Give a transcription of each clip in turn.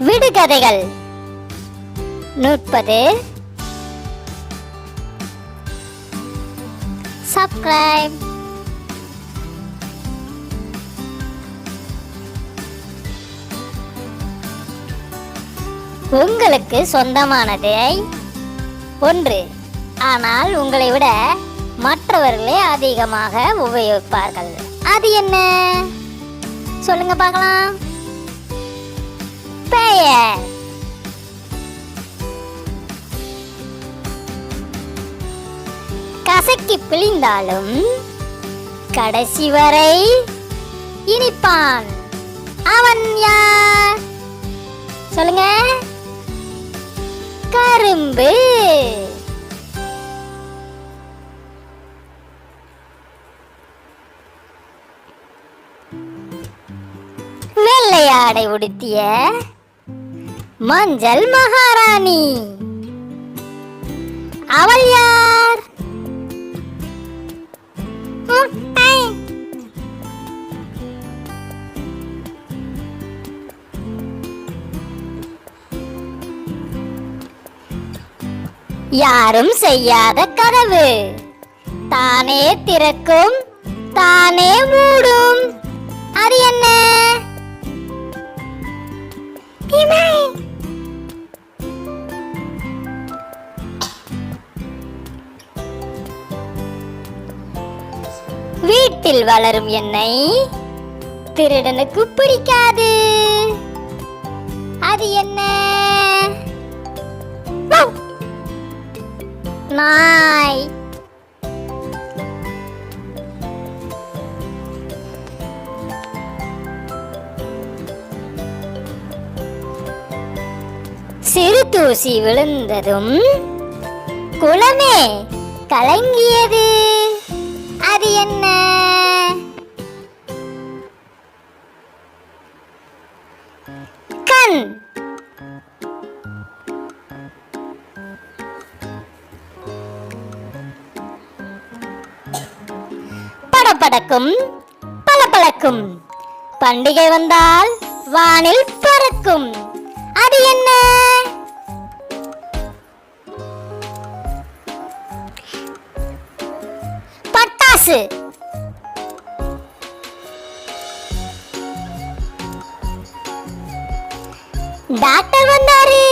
விடுகதைகள் 30. Subscribe. உங்களுக்கு சொந்தமானதை ஒன்று, ஆனால் உங்களை விட மற்றவர்களே அதிகமாக உபயோகிப்பார்கள். அது என்ன? சொல்லுங்க பார்க்கலாம். பெயர். கசக்கி பிழிந்தாலும் கடைசி வரை இனிப்பான். அவன் யார்? சொல்லுங்க. கரும்பு. வெள்ளையாடை உடுத்திய மஞ்சள் மகாராணி. அவள் யார்? முட்டை. யாரும் செய்யாத கதவு தானே திறக்கும் தானே மூடும். அது என்ன? வீட்டில் வளரும் எண்ணெய் திருடனுக்கு பிடிக்காது. அது என்ன? நாய். சிறு தூசி விழுந்ததும் குளமே கலங்கியது. அது என்ன? கண். படபடக்கும் பளபளக்கும் பண்டிகை வந்தால் வானில் பறக்கும். அது என்ன? பட்டாசு. டாக்டர் வந்தாரு,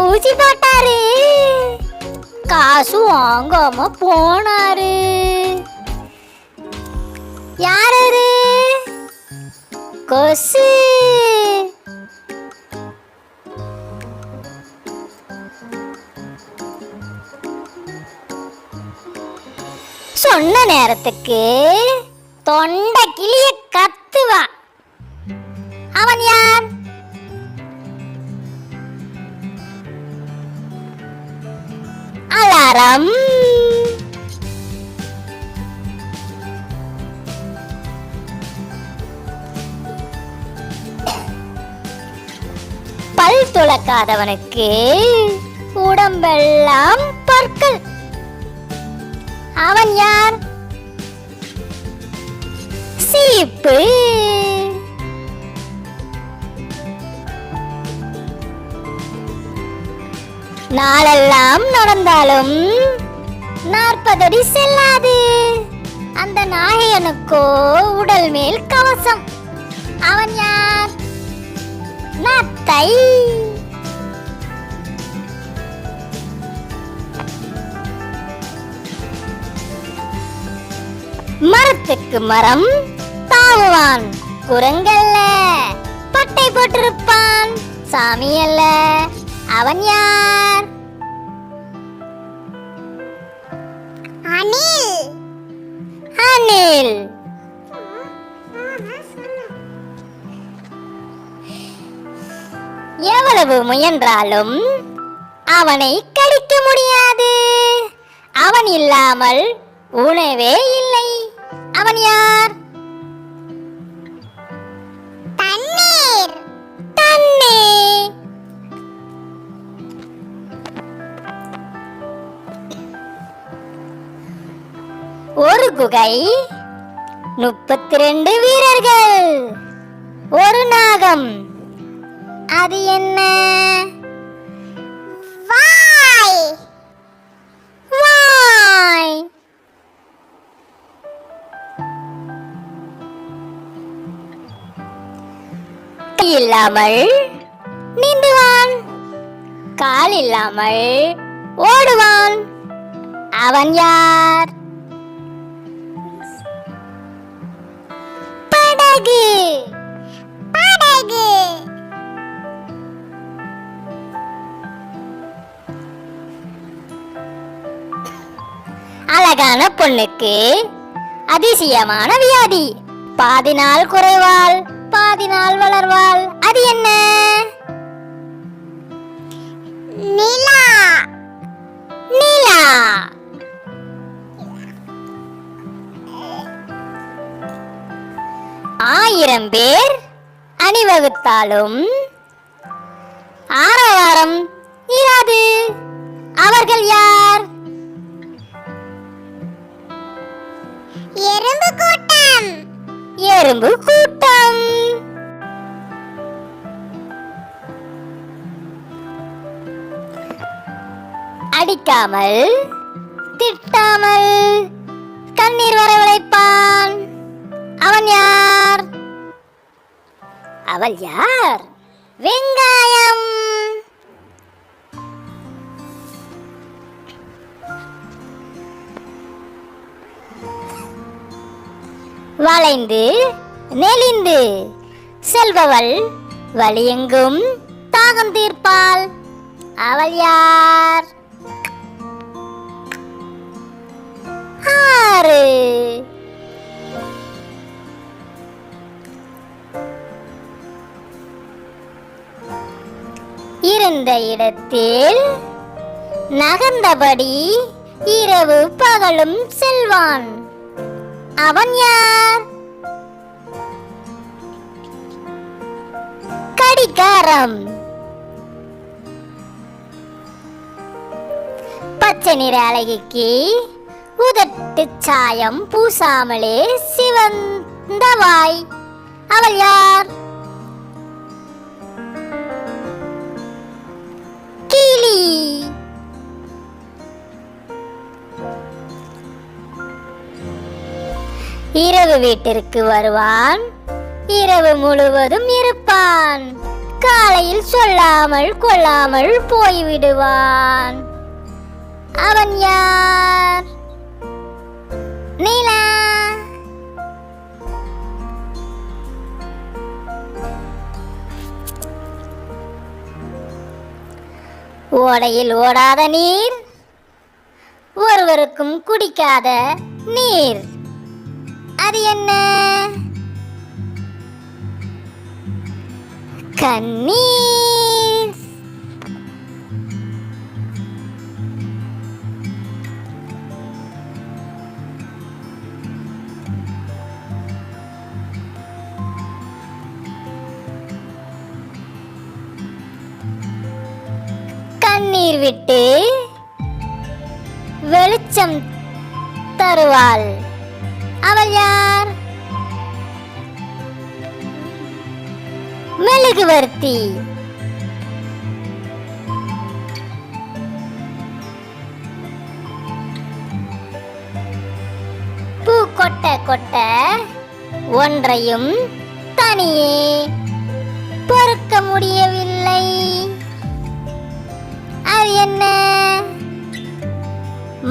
ஊசி போட்டாரு, காசு வாங்காம போனாரு. யாரு? கொசு. சொன்ன நேரத்துக்கு தொண்டை கிளிய கத்துவா. அவன் யார்? அலாரம். பல் துலக்காதவனுக்கு உடம்பெல்லாம் பற்கள். அவன் யார்? சீப்பு. நாளெல்லாம் நடந்தாலும் 40 அடி செல்லாது. அந்த நாயகனுக்கோ உடல் மேல் கவசம். அவன் யார்? நத்தை. மரத்துக்கு மரம் தாவுவான். குரங்கல்ல, பட்டை போட்டிருப்பான். சாமி அல்ல. அவன் யார்? அணில். அணில். எவ்வளவு முயன்றாலும் அவனை கடிக்க முடியாது. அவன் இல்லாமல் உணவே இல்லை. அவன் யார்? தண்ணீர். தண்ணீர். ஒரு குகை, 32 வீரர்கள், ஒரு நாகம், அது என்ன? வாய். வாய். கை இல்லாமல் நீந்துவான், கால் இல்லாமல் ஓடுவான். அவன் யார்? படகு. படகு. அழகான பொண்ணுக்கு அதிசயமான வியாதி. பாதி நாள் குறைவாள், பாதி நாள் வளர்வாள். அது என்ன? நிலா. நிலா. ஆயிரம் பேர் அணிவகுத்தாலும் ஆரவாரம் இராது. அவர்கள் யார்? எறும்பு கூட்டம். எறும்பு கூட்டம். அடிக்காமல் திட்டாமல் கண்ணீர் வரவழைப்பான். அவன் யார்? அவள் யார்? வெங்காயம். வளைந்து நெளிந்து செல்பவள் வழியெங்கும் தாகம் தீர்ப்பாள். அவள் யார்? ஆறு. இருந்த இடத்தில் நகர்ந்தபடி இரவு பகலும் செல்வான். அவன் யார்? கடிகாரம். பச்சை நிற அழகிக்கு உதட்டு சாயம் பூசாமலே சிவந்த வாய். அவள் யார்? கிளி. இரவு வீட்டிற்கு வருவான், இரவு முழுவதும் இருப்பான். காலையில் சொல்லாமல் கொள்ளாமல் போய்விடுவான். அவன் யார்? நிலா. ஓடையில் ஓடாத நீர், ஒருவருக்கும் குடிக்காத நீர். அது என்ன? கண்ணீர். கண்ணீர் விட்டு வெளிச்சம் தருவாள். அவள் யார்? மெழுகுவர்த்தி. பூ கொட்ட கொட்ட ஒன்றையும் தனியே பொறுக்க முடியவில்லை. அது என்ன?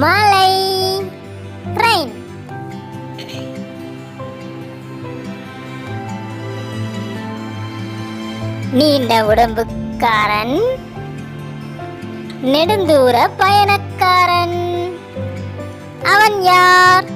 மழை. ரெயின். நீண்ட உடம்புக்காரன், நெடுந்தூர பயணக்காரன். அவன் யார்?